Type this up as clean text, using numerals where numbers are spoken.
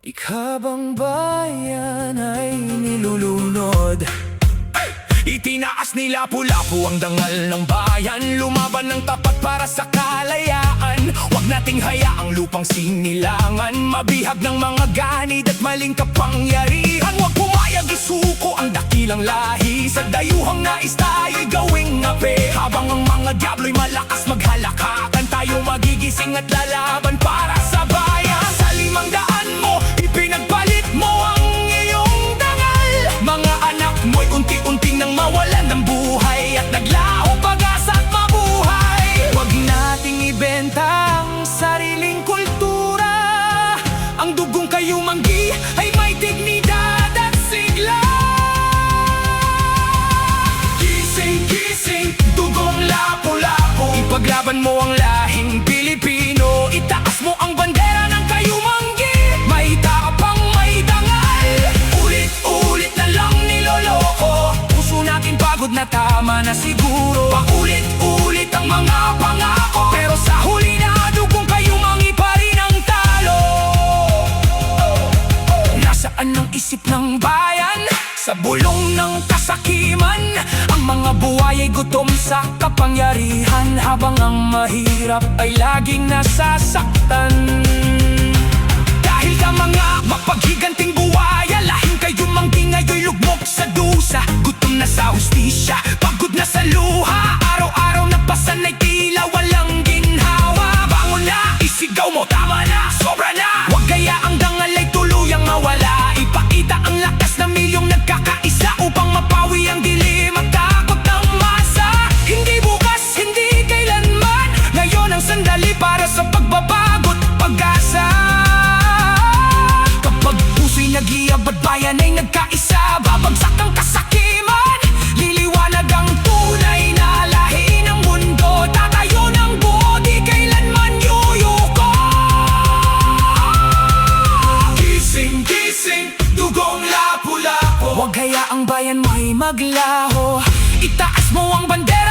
Ikhabang bayan ay nilulunod. Itinaas ni Lapu-Lapu ang dangal ng bayan. Lumaban ng tapat para sa kalayaan. Huwag nating hayaang lupang sinilangan. Mabihag ng mga ganid at maling kapangyarihan. Huwag pumayag isuko ang dakilang lahi. Sa dayuhang nais tayo'y gawing ape. Habang ang mga diablo'y malakas maghalakakan, tayo magigising at lalaban para sa bayan. Sa 500 mo, ipinagpalit mo ang iyong dangal. Mga anak mo'y unti-unting nang mawalan ng buhay at naglaho pag-asa at mabuhay. Huwag nating ibenta ang sariling kultura. Ang dugong kayumanggi ay may dignidad at sigla. Gising, gising, dugong Lapu-Lapu. Ipaglaban mo ang lahing Pilipino. Itaas mo ang bandera ng kayumanggi. May tapang, may dangal. Ulit-ulit na lang niloloko. Puso natin pagod na, tama na siguro. Paulit-ulit ang mga pangako, pero sa huli na dugong kayumangi pa rin ang talo. Nasaan ang isip ng bayan? Sa bulong ng kasakiman. Ang mga buhay ay gutom sa kapangyarihan, habang ang mahirap ay laging nasasaktan. Dahil ka mga mapaghiganting buwaya, lahing kayumanggi ngayon'y lugmok sa dusa. Gutom na sa hustisya, pagod na sa luha. Araw-araw na pasanay, tila walang ginhawa. Bangon na, isigaw mo, tama na, sobra na. Huwag kaya ang dangal ay tuluyang mawala. Ipakita ang lakas na milyong nagkakaisa upang mapawi ang dilim at takot ng masa. Hindi bukas, hindi kailanman, ngayon ang sandali para sa pagbabago't pag-asa. Kapag puso'y nag-iab at bayan ay nagkaisa, babagsak ang kasakiman, liliwanag ang tunay na lahi ng mundo. Tatayo ng buo, di kailanman yuyuko. Gising, gising, dugong Lapu-Lapu. Huwag hayaang bayan mo'y maglaho. Itaas mo ang bandera